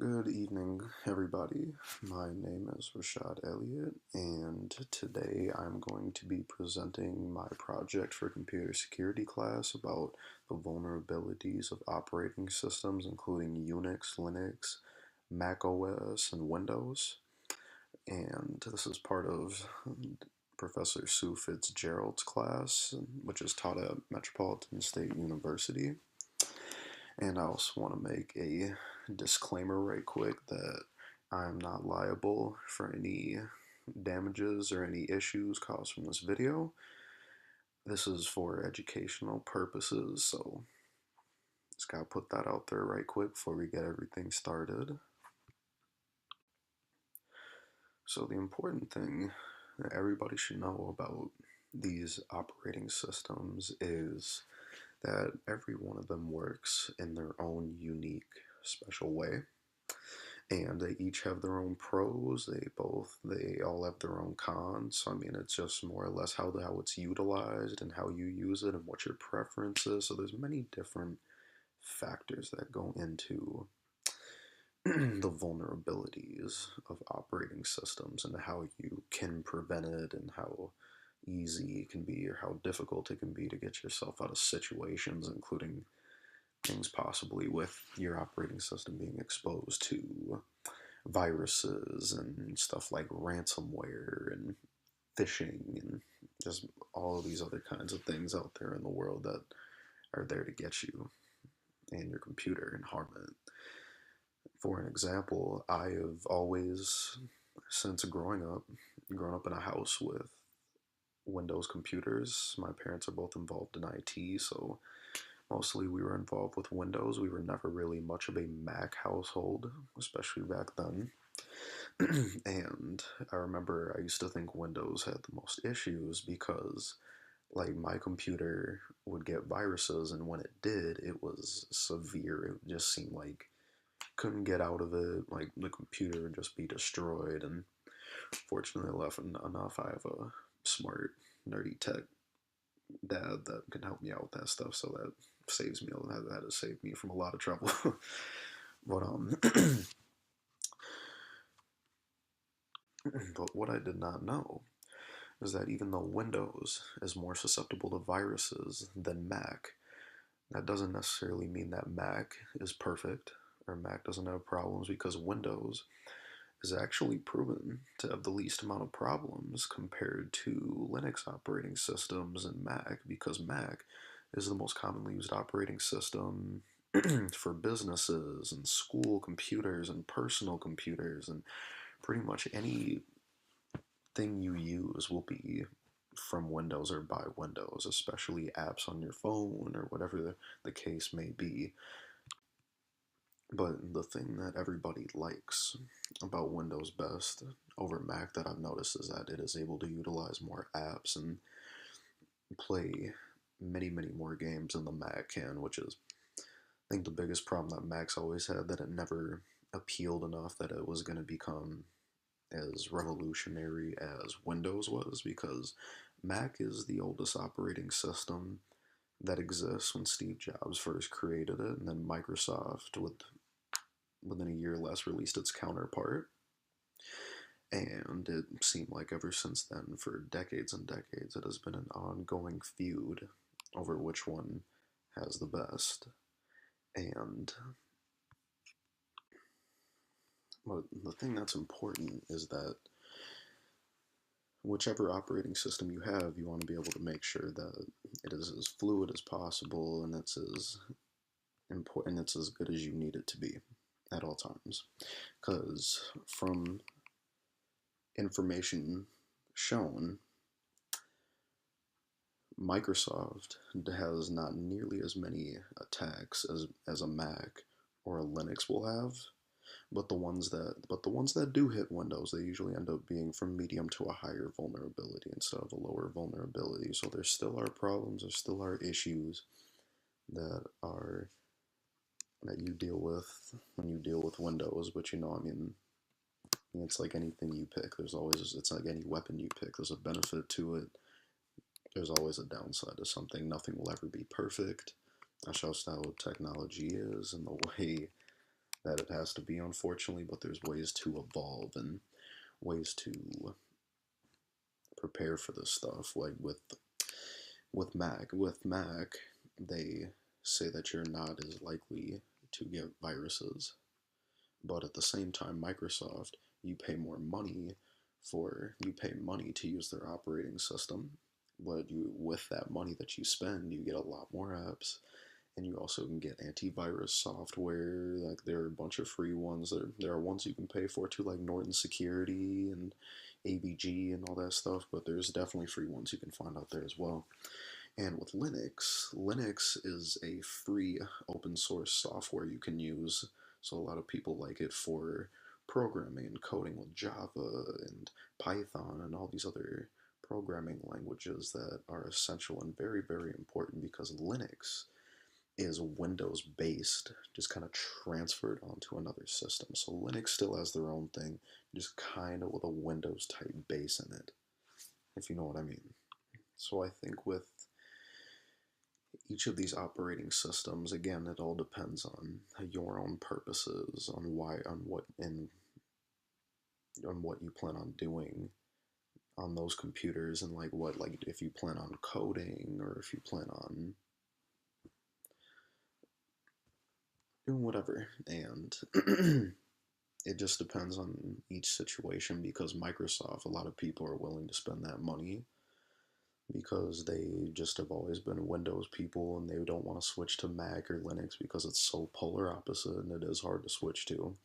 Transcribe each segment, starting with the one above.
Good evening, everybody. My name is Rashad Elliott, and today I'm going to be presenting my project for computer security class about the vulnerabilities of operating systems, including Unix, Linux, Mac OS, and Windows. And this is part of Professor Sue Fitzgerald's class, which is taught at Metropolitan State University. And I also want to make a disclaimer right quick that I'm not liable for any damages or any issues caused from this video. This is for educational purposes, so just gotta put that out there right quick before we get everything started. So the important thing that everybody should know about these operating systems is that every one of them works in their own unique, special way. And they each have their own pros. They all have their own cons. So I mean, it's just more or less how it's utilized and how you use it and what your preference is. So there's many different factors that go into the vulnerabilities of operating systems and how you can prevent it and how easy it can be or how difficult it can be to get yourself out of situations, including things possibly with your operating system being exposed to viruses and stuff like ransomware and phishing and just all of these other kinds of things out there in the world that are there to get you and your computer and harm it. For an example, I have always, since grown up in a house with Windows computers. My parents are both involved in IT, so mostly we were involved with Windows. We were never really much of a Mac household, especially back then. And I remember I used to think Windows had the most issues because like my computer would get viruses, and when it did, it was severe. It just seemed like couldn't get out of it. Like the computer would just be destroyed. And fortunately enough, I have a smart, nerdy tech dad that can help me out with that stuff. So that saves me. That has saved me from a lot of trouble. but but what I did not know is that even though Windows is more susceptible to viruses than Mac, that doesn't necessarily mean that Mac is perfect or Mac doesn't have problems, because Windows is actually proven to have the least amount of problems compared to Linux operating systems and Mac, because Mac is the most commonly used operating system for businesses and school computers and personal computers, and pretty much anything you use will be from Windows or by Windows, especially apps on your phone or whatever the case may be. But the thing that everybody likes about Windows best over Mac that I've noticed is that it is able to utilize more apps and play many more games than the Mac can, which is, I think, the biggest problem that Mac's always had, that it never appealed enough that it was going to become as revolutionary as Windows was, because Mac is the oldest operating system that exists when Steve Jobs first created it, and then Microsoft, within a year less, released its counterpart. And it seemed like ever since then, for decades and decades, it has been an ongoing feud over which one has the best. And the thing that's important is that whichever operating system you have, you want to be able to make sure that it is as fluid as possible and it's as important, it's as good as you need it to be at all times. Because from information shown, Microsoft has not nearly as many attacks as a Mac or a Linux will have, but the ones that do hit Windows, they usually end up being from medium to a higher vulnerability instead of a lower vulnerability. So there still are problems, there still are issues that are that you deal with when you deal with Windows, but I mean, it's like anything you pick. It's like any weapon you pick. There's a benefit to it. There's always a downside to something. Nothing will ever be perfect. That's just how technology is, and the way that it has to be, unfortunately, but there's ways to evolve and ways to prepare for this stuff. Like with Mac, they say that you're not as likely to get viruses, but at the same time, Microsoft, you pay money to use their operating system, but with that money that you spend, you get a lot more apps, and you also can get antivirus software. Like there are a bunch of free ones. There are ones you can pay for too, like Norton Security and AVG and all that stuff. But there's definitely free ones you can find out there as well. And with Linux, Linux is a free open source software you can use. So a lot of people like it for programming and coding with Java and Python and all these other programming languages that are essential and very, very important because Linux is Windows based, just kind of transferred onto another system. So Linux still has their own thing, just kind of with a Windows type base in it, if you know what I mean. So I think with each of these operating systems, again, it all depends on your own purposes, on what you plan on doing on those computers, and like if you plan on coding or if you plan on doing whatever. And it just depends on each situation because Microsoft, a lot of people are willing to spend that money because they just have always been Windows people and they don't want to switch to Mac or Linux because it's so polar opposite and it is hard to switch to.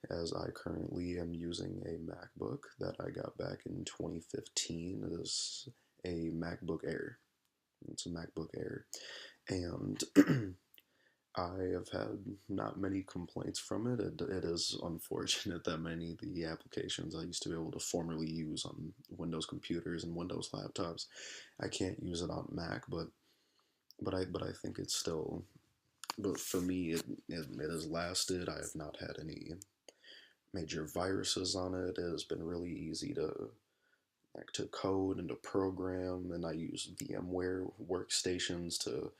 As I currently am using a MacBook that I got back in 2015. It is a MacBook Air. It's a MacBook Air. And I have had not many complaints from it. It is unfortunate that many of the applications I used to be able to formerly use on Windows computers and Windows laptops, I can't use it on Mac. But I think it's still. But for me, it has lasted. I have not had any major viruses on it. It has been really easy to code and to program, and I use VMware workstations to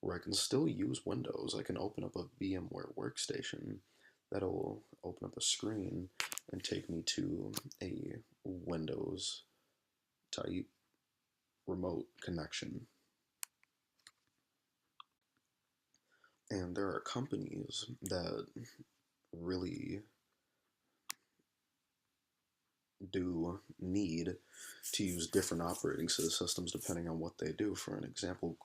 where I can still use Windows. I can open up a VMware workstation that'll open up a screen and take me to a Windows type remote connection. And there are companies that really do need to use different operating systems depending on what they do. For an example,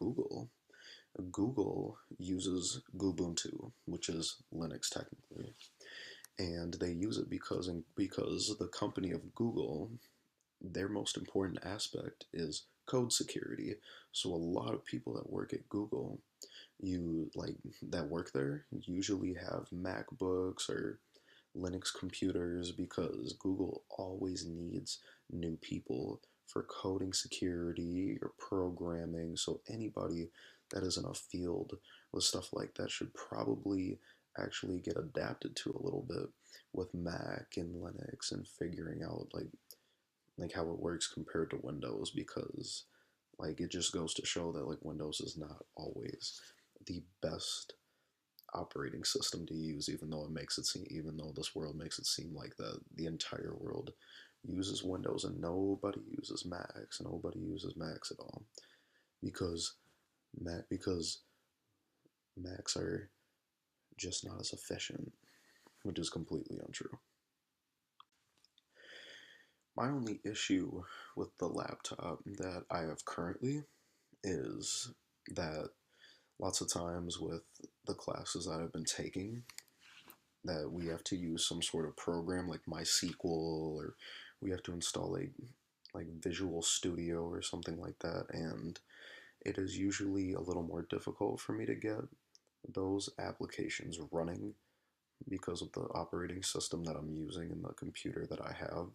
Google uses Ubuntu, which is Linux technically, and they use it because the company of Google, their most important aspect is code security. So a lot of people that work at Google, you like that work there, usually have MacBooks or Linux computers because Google always needs new people for coding security or programming. So anybody that is in a field with stuff like that should probably actually get adapted to a little bit with Mac and Linux and figuring out like how it works compared to Windows because like it just goes to show that like Windows is not always the best operating system to use, even though this world makes it seem like that the entire world uses Windows and nobody uses Macs at all because because Macs are just not as efficient, which is completely untrue. My only issue with the laptop that I have currently is that lots of times with the classes that I've been taking, that we have to use some sort of program like MySQL, or we have to install like Visual Studio or something like that, and it is usually a little more difficult for me to get those applications running because of the operating system that I'm using and the computer that I have.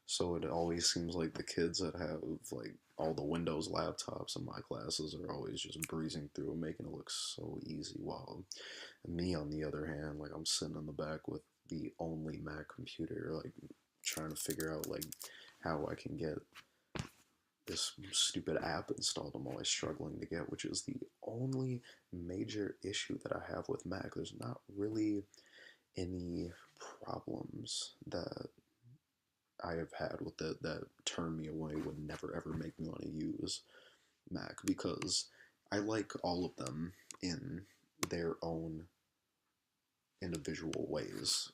So it always seems like the kids that have like all the Windows laptops in my classes are always just breezing through and making it look so easy. While me, on the other hand, like I'm sitting in the back with the only Mac computer, like trying to figure out like how I can get this stupid app installed I'm always struggling to get, which is the only major issue that I have with Mac. There's not really any problems that I have had with it that turn me away would never ever make me want to use Mac, because I like all of them in their own individual ways.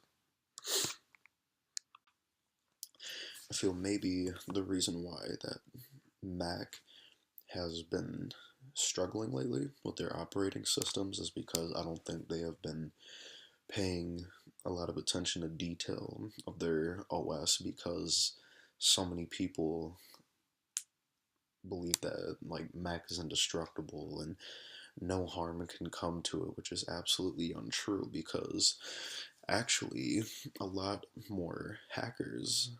I feel maybe the reason why that Mac has been struggling lately with their operating systems is because I don't think they have been paying a lot of attention to detail of their OS, because so many people believe that like Mac is indestructible and no harm can come to it, which is absolutely untrue, because actually a lot more hackers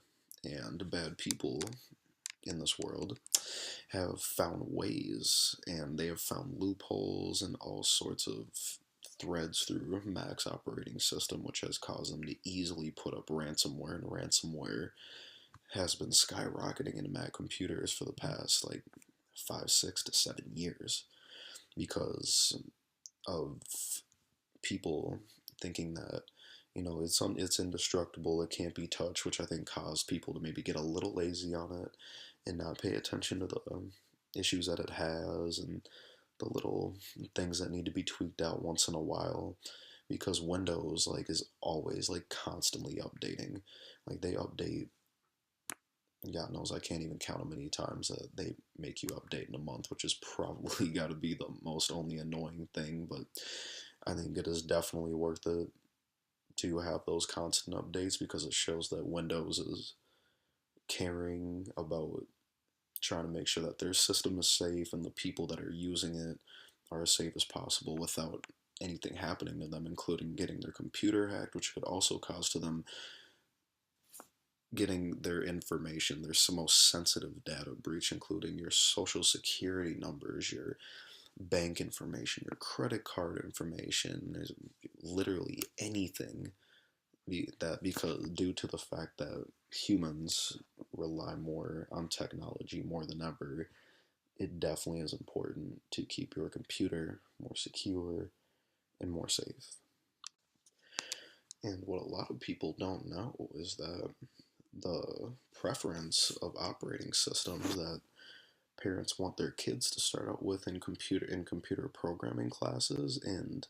and bad people in this world have found ways, and they have found loopholes and all sorts of threads through Mac's operating system, which has caused them to easily put up ransomware, and ransomware has been skyrocketing into Mac computers for the past like 5, 6 to 7 years, because of people thinking that it's indestructible, it can't be touched, which I think caused people to maybe get a little lazy on it and not pay attention to the issues that it has and the little things that need to be tweaked out once in a while, because Windows like is always like constantly updating. Like they update, God knows I can't even count how many times that they make you update in a month, which is probably got to be the most only annoying thing. But I think it is definitely worth it to have those constant updates, because it shows that Windows is caring about trying to make sure that their system is safe and the people that are using it are as safe as possible without anything happening to them, including getting their computer hacked, which could also cause to them getting their information, their most sensitive data breach, including your social security numbers, your bank information, your credit card information. There's literally anything that, because due to the fact that humans rely more on technology more than ever, it definitely is important to keep your computer more secure and more safe. And what a lot of people don't know is that the preference of operating systems that parents want their kids to start out with in computer programming classes and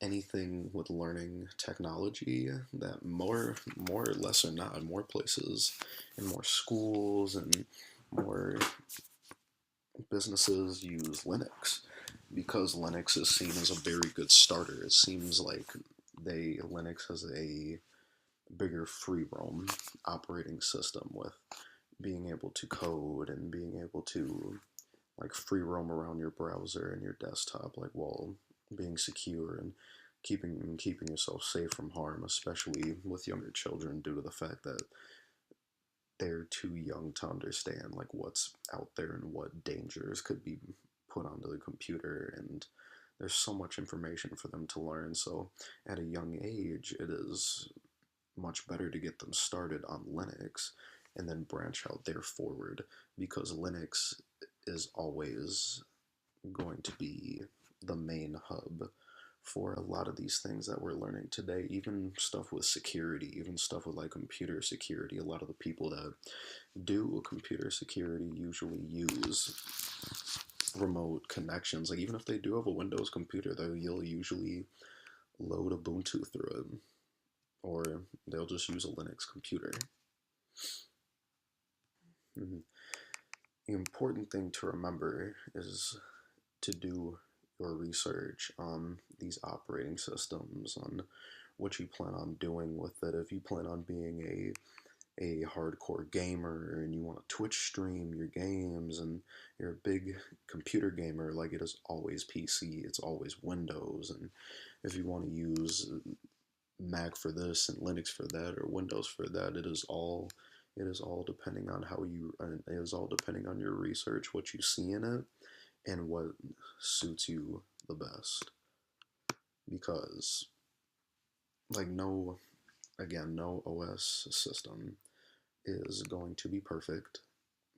anything with learning technology, that more or less or not in more places and more schools and more businesses use Linux, because Linux is seen as a very good starter. It seems like Linux has a bigger free roam operating system, with being able to code and being able to like free roam around your browser and your desktop, like while being secure and keeping yourself safe from harm, especially with younger children, due to the fact that they're too young to understand like what's out there and what dangers could be put onto the computer, and there's so much information for them to learn. So at a young age, it is much better to get them started on Linux and then branch out there forward, because Linux is always going to be the main hub for a lot of these things that we're learning today, even stuff with security, even stuff with like computer security. A lot of the people that do computer security usually use remote connections. Like even if they do have a Windows computer, they'll usually load Ubuntu through it, or they'll just use a Linux computer. Mm-hmm. The important thing to remember is to do your research on these operating systems, on what you plan on doing with it. If you plan on being a hardcore gamer and you want to Twitch stream your games and you're a big computer gamer, like it is always PC, it's always Windows. And if you want to use Mac for this and Linux for that or Windows for that, it is all depending on it is all depending on your research, what you see in it, and what suits you the best. Because like no OS system is going to be perfect,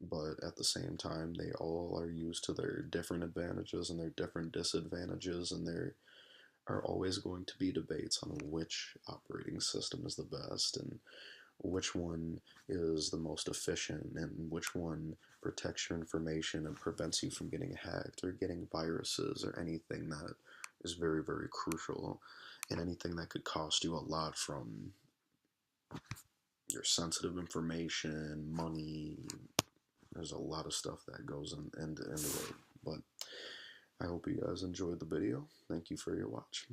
but at the same time they all are used to their different advantages and their different disadvantages, and their are always going to be debates on which operating system is the best and which one is the most efficient and which one protects your information and prevents you from getting hacked or getting viruses or anything that is very, very crucial and anything that could cost you a lot from your sensitive information, money. There's a lot of stuff that goes into it. But I hope you guys enjoyed the video. Thank you for your watch.